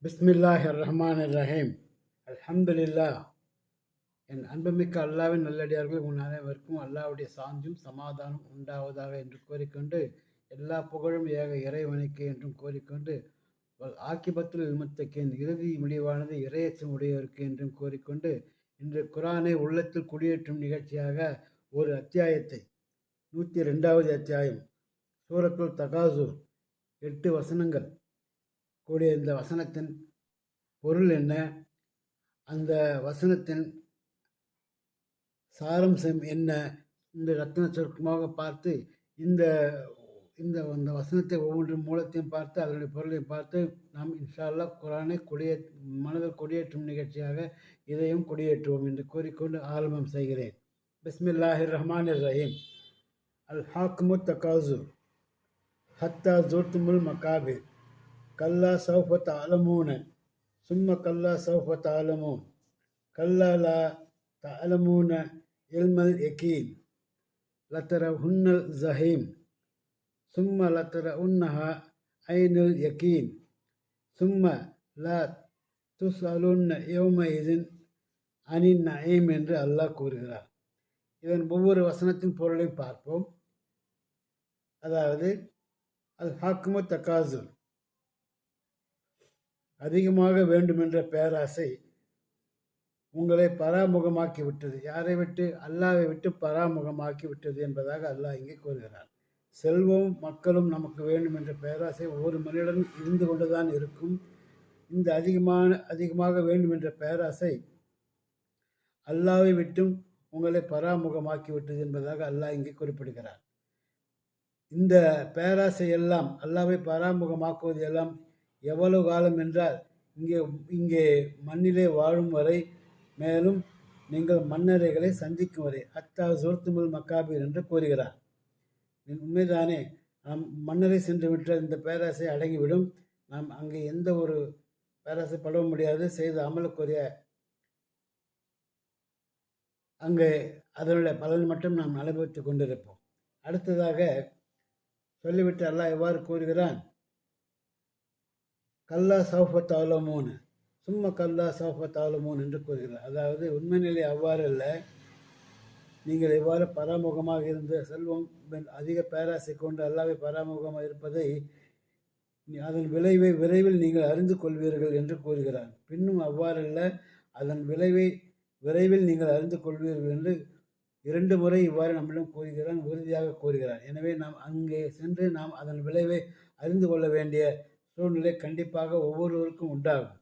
பிஸ்மில்லாஹிர் ரஹ்மானிர் ரஹீம். அல்ஹம்துலில்லா. என் அன்புமிக்க அல்லாவின் நல்லடியார்கள் உன் அனைவருக்கும் அல்லாவுடைய சாந்தியும் சமாதானம் உண்டாவதாக என்று கூறிக்கொண்டு, எல்லா புகழும் ஏக இறைவனுக்கு என்றும் கூறிக்கொண்டு, ஆக்கிபத்துல் முத்தக்கின் இறுதி முடிவானது இறையச்சம் உடையவருக்கு என்றும் கூறிக்கொண்டு, இன்று குரானை உள்ளத்தில் குடியேற்றும் நிகழ்ச்சியாக ஒரு அத்தியாயத்தை 102வது அத்தியாயம் சூரத்துல் தகாசூர் 8 வசனங்கள் கூடிய இந்த வசனத்தின் பொருள் என்ன, அந்த வசனத்தின் சாரம்சம் என்ன, இந்த ரத்ன சுருக்கமாக பார்த்து இந்த இந்த அந்த வசனத்தை ஒவ்வொன்று மூலத்தையும் பார்த்து அதனுடைய பொருளையும் பார்த்து நாம் இன்ஷா அல்லாஹ் குரானை மனதில் கொடியேற்றும் நிகழ்ச்சியாக இதையும் கொடியேற்றுவோம் என்று கூறிக்கொண்டு ஆரம்பம் செய்கிறேன். பிஸ்மில்லாஹிர் ரஹ்மானிர் ரஹீம். அல் ஹாக்குமு தகாசூர் ஹத்தா ஜூர்துமுல் மகாபிர் கல்லா சௌஃப தஅலமூன சும்ம கல்லா சௌஃப தஅலமூன் கல்லா லா தஅலமூன இல்மல் யகீன் லதரவுன்னல் ஜஹீம் சும்ம லதரவுன்னஹா ஐனுல் யகீன் சும்ம லா துஸ்அலுன்ன யௌமஇதின் அனின் நஈம் என்று அல்லாஹ் கூறுகிறார். இதன் ஒவ்வொரு வசனத்தின் பொருளையும் பார்ப்போம். அதாவது அல் ஹாக்குமு தகாசூர், அதிகமாக வேண்டுமென்ற பேராசை உங்களை பராமுகமாக்கி விட்டது. யாரை விட்டு? அல்லாவை விட்டு பராமுகமாக்கி விட்டது என்பதாக அல்லாஹ் இங்கே கூறுகிறார். செல்வம் மக்களும் நமக்கு வேண்டும் என்ற பேராசை ஒவ்வொரு மனிதனும் இருந்து கொண்டுதான் இருக்கும். இந்த அதிகமாக வேண்டும் என்ற பேராசை அல்லாவை விட்டும் உங்களை பராமுகமாக்கி விட்டது என்பதாக அல்லாஹ் இங்கே குறிப்பிடுகிறார். இந்த பேராசை எல்லாம், அல்லாவை பராமுகமாக்குவது எல்லாம் எவ்வளவு காலம் என்றால் இங்கே மண்ணிலே வாழும் வரை, மேலும் நீங்கள் மன்னரைகளை சந்திக்கும் வரை. ஹத்தா ஜுர்துமுல் மகாபீர் என்று கூறுகிறார். உண்மைதானே? நாம் மன்னரை சென்று விட்ட இந்த பேராசை அடங்கிவிடும். நாம் அங்கே எந்த ஒரு பேராசை படவ முடியாது. செய்த அமலுக்குரிய அங்கே அதனுடைய பலன் மட்டும் நாம் அனுபவித்து கொண்டிருப்போம். அடுத்ததாக சொல்லிவிட்டு அல்லாஹ் எவ்வாறு கூறுகிறான்? கல்லா சௌஃப தஅலமூன் சும்ம கல்லா சௌஃப தஅலமூன் என்று கூறுகிறார். அதாவது உண்மை நிலை அவ்வாறு அல்ல. நீங்கள் எவ்வாறு பராமுகமாக இருந்த செல்வம் அதிக பேராசை கொண்டு அல்லாவை பராமுகமாக இருப்பதை அதன் விளைவை விரைவில் நீங்கள் அறிந்து கொள்வீர்கள் என்று கூறுகிறார். பின்னும் அவ்வாறல்ல, அதன் விளைவை விரைவில் நீங்கள் அறிந்து கொள்வீர்கள் என்று 2 முறை இவ்வாறு நம்மிடம் கூறுகிறான், உறுதியாக கூறுகிறார். எனவே நாம் அங்கே சென்று நாம் அதன் விளைவை அறிந்து கொள்ள வேண்டிய சூழ்நிலை கண்டிப்பாக ஒவ்வொருவருக்கும் உண்டாகும்.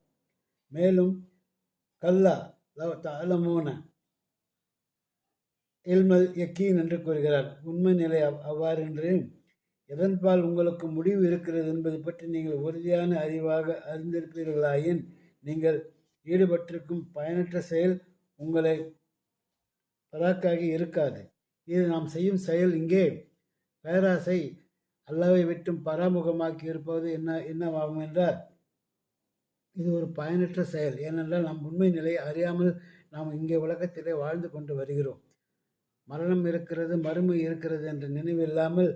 மேலும் கல்லா லவ் தஅலமூன இல்மல் யகீன் என்று கூறுகிறார். உண்மை நிலை அவ்வாறு என்று எதன்பால் உங்களுக்கு முடிவு இருக்கிறது என்பது பற்றி நீங்கள் உறுதியான அறிவாக அறிந்திருப்பீர்களாயின் நீங்கள் ஈடுபட்டிருக்கும் பயனற்ற செயல் உங்களை பராக்காகி இருக்காது. இது நாம் செய்யும் செயல். இங்கே பேராசை அல்லாவை விட்டும் பராமுகமாக்கி இருப்பது என்னவாகும் என்றால், இது ஒரு பயனற்ற செயல். ஏனென்றால் நாம் உண்மை நிலை அறியாமல் நாம் இங்கே உலகத்திலே வாழ்ந்து கொண்டு வருகிறோம். மரணம் இருக்கிறது, மறுமை இருக்கிறது என்ற நினைவில்லாமல்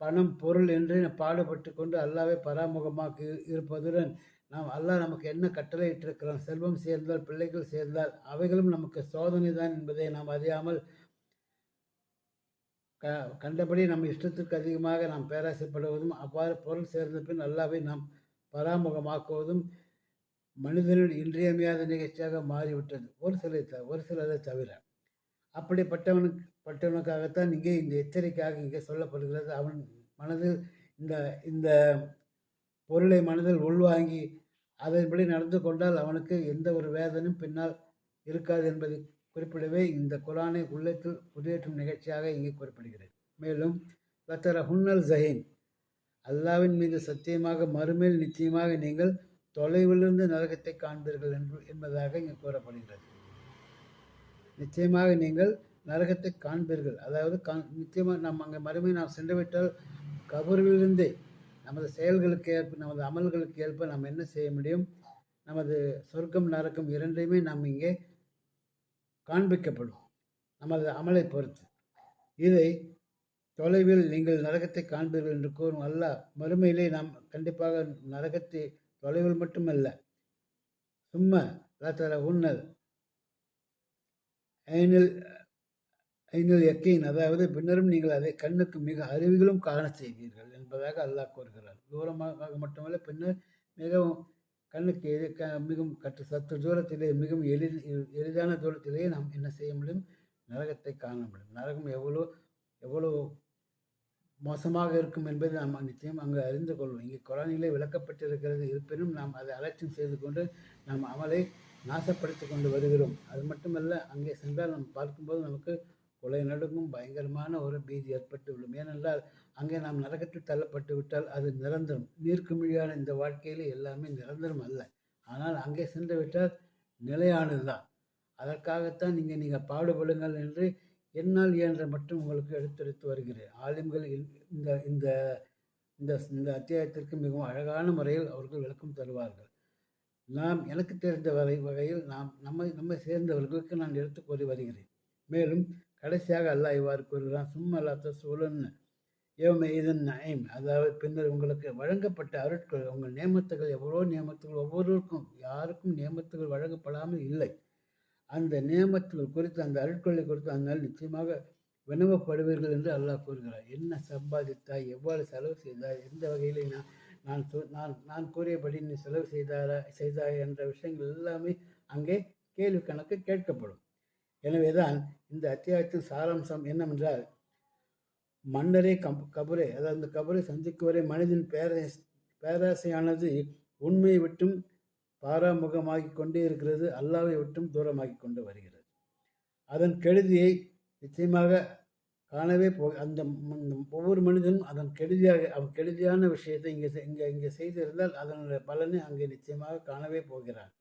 பணம் பொருள் என்று பாடுபட்டு கொண்டு அல்லாவை பராமுகமாக்கி இருப்பதுடன் நாம் அல்லாஹ் நமக்கு என்ன கட்டளை இட்டிருக்கிறோம், செல்வம் சேர்ந்தால் பிள்ளைகள் சேர்ந்தால் அவைகளும் நமக்கு சோதனை தான் என்பதை நாம் அறியாமல் கண்டபடி நம் இஷ்டத்திற்கு அதிகமாக நாம் பேராசைப்படுவதும், அவ்வாறு பொருள் சேர்ந்த பின் அல்லாவை நாம் பராமுகமாக்குவதும் மனிதனின் இன்றியமையாத நிகழ்ச்சியாக மாறிவிட்டது, ஒரு சிலரை தவிர. அப்படிப்பட்டவனுக்காகத்தான் இங்கே இந்த எச்சரிக்கையாக இங்கே சொல்லப்படுகிறது. அவன் மனதில் இந்த பொருளை மனதில் உள்வாங்கி அதன்படி நடந்து கொண்டால் அவனுக்கு எந்த ஒரு வேதனையும் பின்னால் இருக்காது என்பதை குறிப்பிடவே இந்த குரானை உள்ளத்தில் குடியேற்றும் நிகழ்ச்சியாக இங்கே குறிப்பிடுகிறது. மேலும் லதரவுன்னல் ஜஹீம், அல்லாவின் மீது சத்தியமாக மறுமையில் நிச்சயமாக நீங்கள் தொலைவிலிருந்து நரகத்தை காண்பீர்கள் என்பதாக இங்கே கூறப்படுகிறது. நிச்சயமாக நீங்கள் நரகத்தை காண்பீர்கள். அதாவது நிச்சயமாக நாம் அங்கே மறுமை நாம் சென்றுவிட்டால் கபரிலிருந்தே நமது செயல்களுக்கு ஏற்ப, நமது அமல்களுக்கு ஏற்ப நாம் என்ன செய்ய முடியும்? நமது சொர்க்கம் நரக்கம் இரண்டையுமே நாம் இங்கே காண்பிக்கப்படும், நமது அமலை பொறுத்து. இதை தொலைவில் நீங்கள் நரகத்தை காண்பீர்கள் என்று கூறும் அல்லாஹ் மறுமையிலே நாம் கண்டிப்பாக நரகத்தை தொலைவில் மட்டுமல்ல, சும்மா லா உன்னல் ஐனில் ஐனில் யக்கீன், அதாவது பின்னரும் நீங்கள் அதை கண்ணுக்கு மிக அருவிகளும் காண செய்வீர்கள் என்பதாக அல்லாஹ் கூறுகிறார். தூரமாக மட்டுமல்ல, பின்னர் மிகவும் கண்ணுக்கு மிகவும் சற்று தூரத்திலே மிகவும் எளிதான தூரத்திலேயே நாம் என்ன செய்ய முடியும்? நரகத்தை காண முடியும். நரகம் எவ்வளோ மோசமாக இருக்கும் என்பதை நாம் நிச்சயம் அங்கு அறிந்து கொள்வோம். இங்கே குரானிலே விளக்கப்பட்டிருக்கிறது. இருப்பினும் நாம் அதை அலட்சியம் செய்து கொண்டு நாம் அமலை நாசப்படுத்தி கொண்டு வருகிறோம். அது மட்டுமல்ல, அங்கே சென்றால் நாம் பார்க்கும்போது நமக்கு கொலை நடுங்கும் பயங்கரமான ஒரு பீதி ஏற்பட்டு விடும். ஏனென்றால் அங்கே நாம் நரகத்தில் தள்ளப்பட்டு விட்டால் அது நிரந்தரம். நீர்க்குமிழியான இந்த வாழ்க்கையில் எல்லாமே நிரந்தரம் அல்ல. ஆனால் அங்கே சென்று விட்டால் நிலையானது தான். அதற்காகத்தான் நீங்கள் பாடுபடுங்கள் என்று என்னால் இயன்ற மட்டும் உங்களுக்கு எடுத்துரைத்து வருகிறேன். ஆலிம்கள் இந்த இந்த இந்த இந்த அத்தியாயத்திற்கு மிகவும் அழகான முறையில் அவர்கள் விளக்கம் தருவார்கள். நாம் எனக்கு தெரிந்த வகையில் நம்மை சேர்ந்தவர்களுக்கு நான் எடுத்து கூறி வருகிறேன். மேலும் கடைசியாக அல்லாஹ் இவ்வாறு கூறுகிறான், சும்மா லா தஸ்அலுன்ன யௌம இதன் நஈம், அதாவது பின்னர் உங்களுக்கு வழங்கப்பட்ட அருட்கள், உங்கள் நியமத்துகள், எவ்வளோ நியமத்துகள், ஒவ்வொருவருக்கும் யாருக்கும் நியமத்துகள் வழங்கப்படாமல் இல்லை. அந்த நியமத்துகள் குறித்து, அந்த அருட்கொள்ளை குறித்து அந்நாள் நிச்சயமாக வினவப்படுவீர்கள் என்று அல்லாஹ் கூறுகிறார். என்ன சம்பாதித்தாய், எவ்வாறு செலவு செய்தாய், எந்த வகையில் நான் கூறியபடி நீ செலவு செய்தாய் என்ற விஷயங்கள் எல்லாமே அங்கே கேள்வி கணக்கு கேட்கப்படும். எனவேதான் இந்த அத்தியாயத்தின் சாராம்சம் என்னவென்றால், மன்னரே கபரே, அதாவது அந்த கபரை சந்திக்கும் வரை மனிதன் பேராசையானது உண்மையை விட்டும் பாராமுகமாகி கொண்டே இருக்கிறது, அல்லாவை விட்டும் தூரமாகி கொண்டு வருகிறது. அதன் கெடுதியை நிச்சயமாக காணவே அந்த ஒவ்வொரு மனிதனும் அதன் அவன் கெடுதியான விஷயத்தை இங்கே செய்திருந்தால் அதனுடைய பலனை அங்கே நிச்சயமாக காணவே போகிறான்.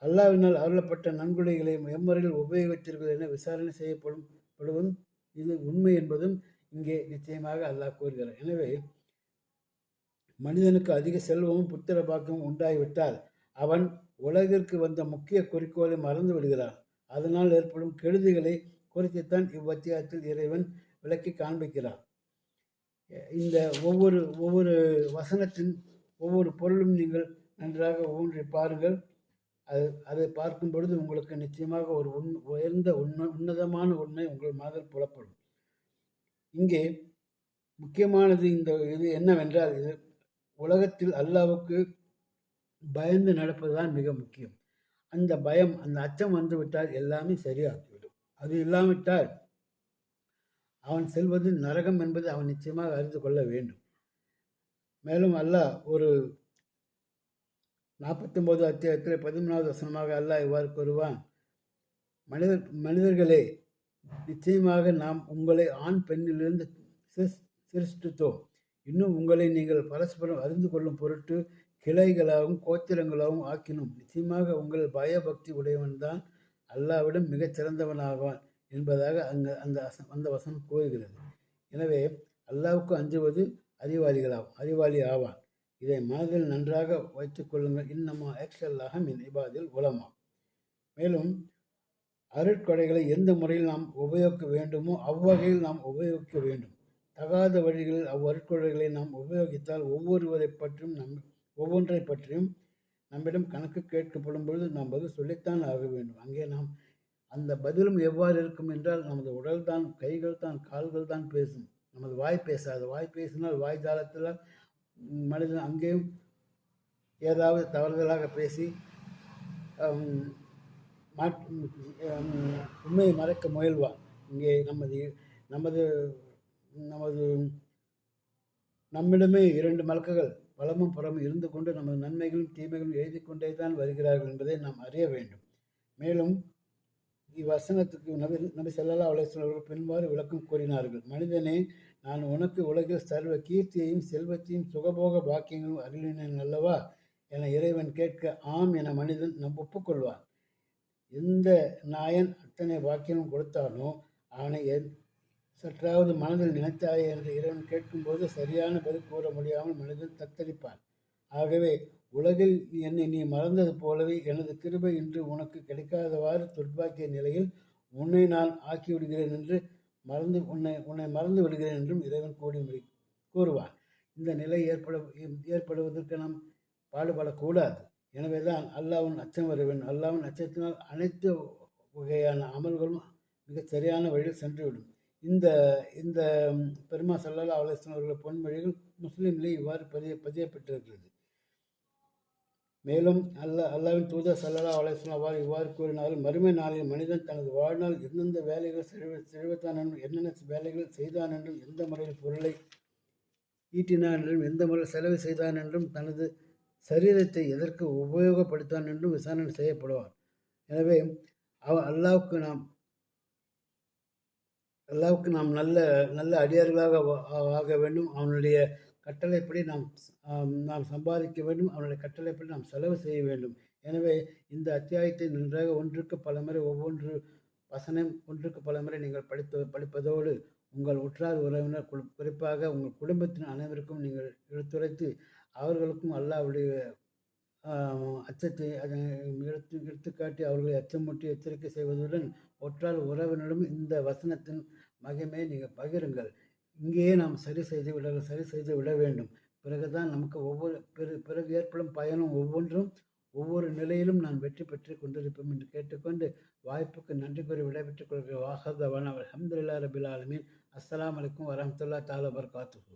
அல்லாவினால் அருளப்பட்ட நன்கொடைகளை எம்முறையில் உபயோகித்தீர்கள் என விசாரணை செய்யப்படுவதும் இது உண்மை என்பதும் இங்கே நிச்சயமாக அல்லாஹ் கூறுகிறார். எனவே மனிதனுக்கு அதிக செல்வமும் புத்திர பாக்கியமும் உண்டாகிவிட்டால் அவன் உலகிற்கு வந்த முக்கிய குறிக்கோளை மறந்து விடுகிறான். அதனால் ஏற்படும் கெடுதிகளை குறித்துத்தான் இவ்வத்தியாயத்தில் இறைவன் விளக்கி காண்பிக்கிறான். இந்த ஒவ்வொரு வசனத்தின் ஒவ்வொரு பொருளும் நீங்கள் நன்றாக ஊன்றி பாருங்கள். அதை பார்க்கும் பொழுது உங்களுக்கு நிச்சயமாக ஒரு உயர்ந்த உன்னதமான உண்மை உங்கள் மனதில் புலப்படும். இங்கே முக்கியமானது இது என்னவென்றால், இது உலகத்தில் அல்லாஹ்வுக்கு பயந்து நடப்பதுதான் மிக முக்கியம். அந்த பயம், அந்த அச்சம் வந்துவிட்டால் எல்லாமே சரியாகிவிடும். அது இல்லாவிட்டால் அவன் செல்வது நரகம் என்பது அவன் நிச்சயமாக அறிந்து கொள்ள வேண்டும். மேலும் அல்லாஹ் ஒரு 49 அத்தியாயத்தில் 13வது வசனமாக அல்லாஹ் இவ்வாறு கூறுவான், மனிதர்களே, நிச்சயமாக நாம் உங்களை ஆண் பெண்ணிலிருந்து சிருஷ்டித்தோம். இன்னும் உங்களை நீங்கள் பரஸ்பரம் அறிந்து கொள்ளும் பொருட்டு கிளைகளாகவும் கோத்திரங்களாகவும் ஆக்கினோம். நிச்சயமாக உங்கள் பயபக்தி உடையவன்தான் அல்லாவிடம் மிகச் சிறந்தவனாவான் என்பதாக அந்த வசனம் கூறுகிறது. எனவே அல்லாவுக்கு அஞ்சுவது அறிவாளி ஆவான். இதை மனதில் நன்றாக வைத்துக் கொள்ளுங்கள். இன்னமா எக்ஸல்லாஹ மின் இபாதில் உலமா. மேலும் அருட்கொடைகளை எந்த முறையில் நாம் உபயோகிக்க வேண்டுமோ அவ்வகையில் நாம் உபயோகிக்க வேண்டும். தகாத வழிகளில் அவ்வருட்கொடைகளை நாம் உபயோகித்தால் ஒவ்வொன்றை பற்றியும் நம்மிடம் கணக்கு கேட்கப்படும் பொழுது நாம் பதில் சொல்லித்தான் ஆக வேண்டும். அங்கே நாம் அந்த பதிலும் எவ்வாறு இருக்கும் என்றால், நமது உடல் தான், கைகள் தான், கால்கள் தான் பேசும், நமது வாய் பேசாது. வாய் பேசினால் வாய் தாளத்தில் மனிதன் அங்கேயும் ஏதாவது தவறுதலாக பேசி உண்மையை மறைக்க முயல்வான். இங்கே நம்மிடமே 2 மலக்குகள் வலமும் புறமும் இருந்து கொண்டு நமது நன்மைகளும் தீமைகளும் எழுதி கொண்டே தான் வருகிறார்கள் என்பதை நாம் அறிய வேண்டும். மேலும் இவ்வசனத்துக்கு நபி ஸல்லல்லாஹு அலைஹி வஸல்லம் அவர்கள் பின்வாறு விளக்கம் கூறினார்கள். மனிதனே, நான் உனக்கு உலகில் சர்வ கீர்த்தியையும் செல்வத்தையும் சுகபோக பாக்கியங்களும் அருளினேன் அல்லவா என இறைவன் கேட்க, ஆம் என மனிதன் ஒப்புக்கொள்வான். எந்த நாயன் அத்தனை பாக்கியமும் கொடுத்தானோ அவனை சற்றாவது மனதில் நினைத்தாயே என்று இறைவன் கேட்கும்போது சரியான பதில் கூற முடியாமல் மனிதன் தத்தளிப்பான். ஆகவே உலகில் என்னை நீ மறந்தது போலவே எனது கிருபை இன்று உனக்கு கிடைக்காதவாறு துர்பாக்கிய நிலையில் உன்னை நான் ஆக்கிவிடுகிறேன் என்று உன்னை மறந்து விடுகிறேன் என்றும் இறைவன் கூறுவான். இந்த நிலை ஏற்படுவதற்கு நாம் பாடுபடக்கூடாது. எனவே தான் அல்லாஹ்வின் அச்சம் வர வேண்டும். அல்லாஹ்வின் அச்சத்தினால் அனைத்து வகையான அமல்களும் மிகச் சரியான வழியில் சென்றுவிடும். இந்த இந்த பெருமா ஸல்லல்லாஹு அலைஹி வஸல்லம் அவர்கள் பொன்மொழிகள் முஸ்லிமிலே இவ்வாறு பதியப்பட்டிருக்கிறது. மேலும் அல்லாஹ்வின் தூதர் ஸல்லல்லாஹு அலைஹி வஸல்லம் இவ்வாறு கூறினார்கள், மறுமை நாளில் மனிதன் தனது வாழ்நாள் எந்தெந்த வேலைகள் செய்தான் என்றும், என்னென்ன வேலைகள் செய்தான் என்றும், எந்த முறையில் பொருளை ஈட்டினான் என்றும், எந்த முறையில் செலவு செய்தான் என்றும், தனது சரீரத்தை எதற்கு உபயோகப்படுத்தான் என்றும் விசாரணை செய்யப்படுவார். எனவே அல்லாஹ்வுக்கு நாம் நல்ல நல்ல அடியார்களாக ஆக வேண்டும். அவனுடைய கட்டளைப்படி நாம் சம்பாதிக்க வேண்டும். அவனுடைய கட்டளைப்படி நாம் செலவு செய்ய வேண்டும். எனவே இந்த அத்தியாயத்தை நன்றாக ஒன்றுக்கு பலமுறை ஒவ்வொன்று வசனம் ஒன்றுக்கு பலமுறை நீங்கள் படிப்பதோடு உங்கள் உற்றார் உறவினர் குறிப்பாக உங்கள் குடும்பத்தின் அனைவருக்கும் நீங்கள் எடுத்துரைத்து அவர்களுக்கும் அல்லாஹ்வுடைய அச்சத்தை எடுத்துக்காட்டி அவர்களை அச்சமூட்டி எச்சரிக்கை செய்வதுடன் ஒற்றார் உறவினரும் இந்த வசனத்தின் மகிமையை நீங்கள் பகிருங்கள். இங்கேயே நாம் சரி செய்து விட வேண்டும். பிறகுதான் நமக்கு பிறகு ஏற்படும் பயனும் ஒவ்வொரு நிலையிலும் நான் வெற்றி பெற்று கொண்டிருப்போம் என்று கேட்டுக்கொண்டு வாய்ப்புக்கு நன்றி கூறி விடைபெற்றுக் கொள்கிற வாஹதவான் அல்ஹம்துலில்லாஹி ரபில் ஆலமீன். அஸ்ஸலாமு அலைக்கும் வரஹ்மத்துல்லாஹி தஆலா வபரகாத்துஹு.